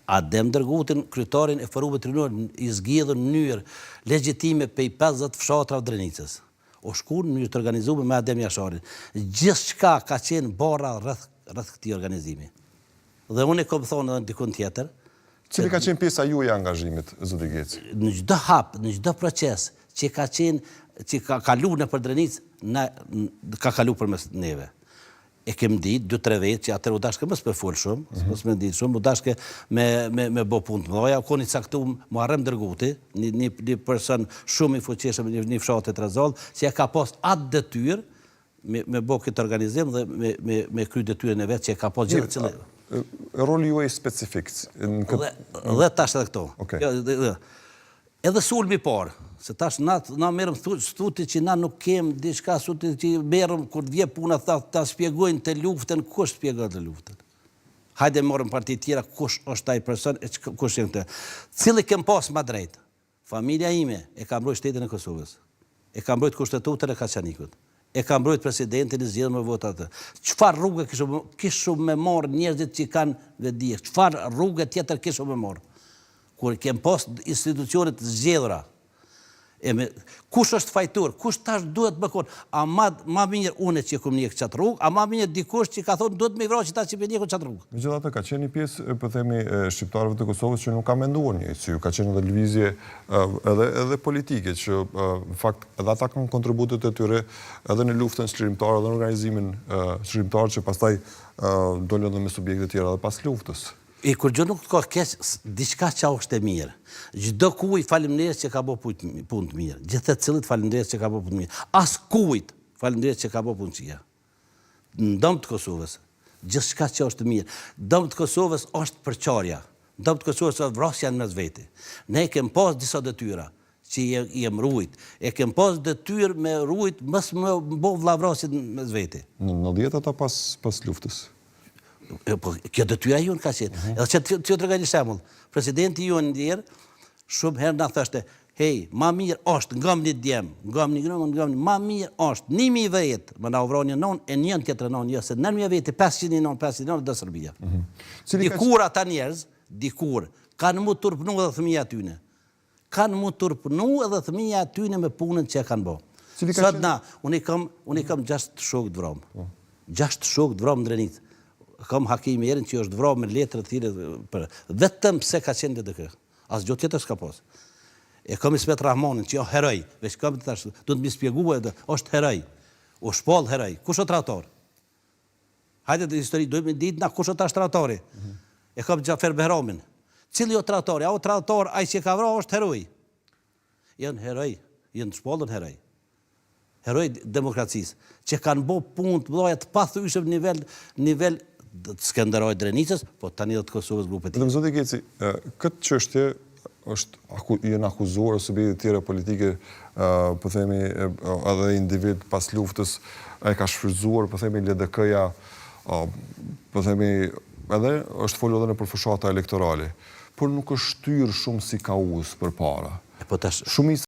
Adem Dërgutin, kryetarin e forumit rinor, i zgjedhur në mënyrë legjitime prej 50 fshatra të Drenicës. O shku në mënyrë të organizuar me Adem Jasharin. Gjithçka ka qenë barra rreth këtij organizimi. Dhe unë e kam thonë edhe dikun tjetër. Cili ka qenë pjesa juaj e angazhimit, zoti Geci? Në çdo hap, në çdo proces që ka qenë, që ka kaluar nëpër Drenicë, ka kaluar përmes neve. E kem ditë 2-3 vetë që atër u dashke mos me fol shumë, mos me ditë shumë, u dashke me bo punë të mëdha. U koni caktuar Muharrem Dërguti, një person shumë i fuqishëm, një fshatë të Trezall, që ka pas atë detyrë me bo këtë organizim dhe me kry detyrën e vet që ka pas gjithë cilë. Roli juaj specifik Dhe tash edhe këto. Edhe sulmi parë, se tash na merrem stuti që na nuk kem diçka stuti që merrem kur vje puna ta shpjegojnë të luftën, kush shpjegon të luftën. Hajde morëm parti tjera, kush është ai person e kush janë këto. Cili kem pas më drejt. Familja ime e ka mbrojtur shtetin e Kosovës. E ka mbrojtur kushtetutën e Kaçanikut. E ka mbrojtur presidentin e zgjedhur me vota atë. Çfarë rrugë kishu me marr njerëzit që kanë vedi? Çfarë rrugë tjetër kishu me marr? Kur kem pas institucionet zgjedhura. Kush është fajtur, kush tash duhet më konë, a ma mirë une që kom një këtë rrugë, a ma mirë dikush që ka thonë duhet me i vrojë që ta që për një këtë rrugë. Megjithatë ka qenë një pjesë, po themi, shqiptarëve të Kosovës që nuk ka menduar një si ju, ka qenë edhe lëvizje edhe politike, që në fakt edhe ata kanë kontributet e tyre edhe në luftën çlirimtare edhe në organizimin çlirimtar që pastaj dolën edhe me subjekte tjera edhe pas luftës. E kur gjë nuk ka keq, diçka që është e mirë. Çdo kujt faleminderit që ka bë punë të mirë. Gjithë cilët faleminderit që ka bë punë të mirë. As kujt faleminderit që ka bë punë të mirë. Në dëm të Kosovës, gjithçka që është mirë. Dëm të Kosovës është përçarja. Dëm të Kosovës është vrasja në mes vete. Ne kem pas disa detyra që i jem rujt. E kem pas detyrë me rujt mos më bë vllavrasje në mes vete. Në 90 ata pas luftës. Kjo detyra jonë ka qenë. Edhe që të rregoj një shembull. Presidenti jonë ndjerë, shumë herë na thoshte, hej, ma mirë është, ngam një djem, ma mirë është, 1000 vetë, më na uvroni non, e njën tjetër non, jo, se 9.000 vetë, 500 non, dhe Serbia. Dikur ata njerëz, kanë mu turpnu edhe fëmija atyne. Kanë mu turpnu edhe fëmija atyne me punën që e kanë bo. Sot na, unë i kam 6 shokë të vromë. 6 shokë të vromë në Drenicë. Kam Hakimi Erin që është vrarë me letra të tjera vetëm pse ka qenë DDK. Asgjë tjetër s'ka pas. E kam Ismet Rahmanin që është heroj, veç kam të tash, do të më shpjegoj edhe, është heroj. U shpall heroj. Kush është trautor? Hajde të histori, do të ditë na kush është trautori. E kam Xhafer Behramin. Cili është trautori? Ai trautor, ai që ka vrarë është heroj. Janë heroj, janë shpallur heroj. Heroj demokracisë, që kanë bë punë të mëdha të pathyeshëm nivel të Skënderoj Drenicës, po tani do të Kosovës grupet. Vetëm zoti Geci, këtë çështje janë akuzuar subjekte të tjera politike, po themi edhe individ pas luftës, ai ka shfrytzuar, po themi LDK-ja, po themi edhe është folur edhe në fshata elektorale, por nuk është shtyr shumë si kauz përpara. Po tash shumica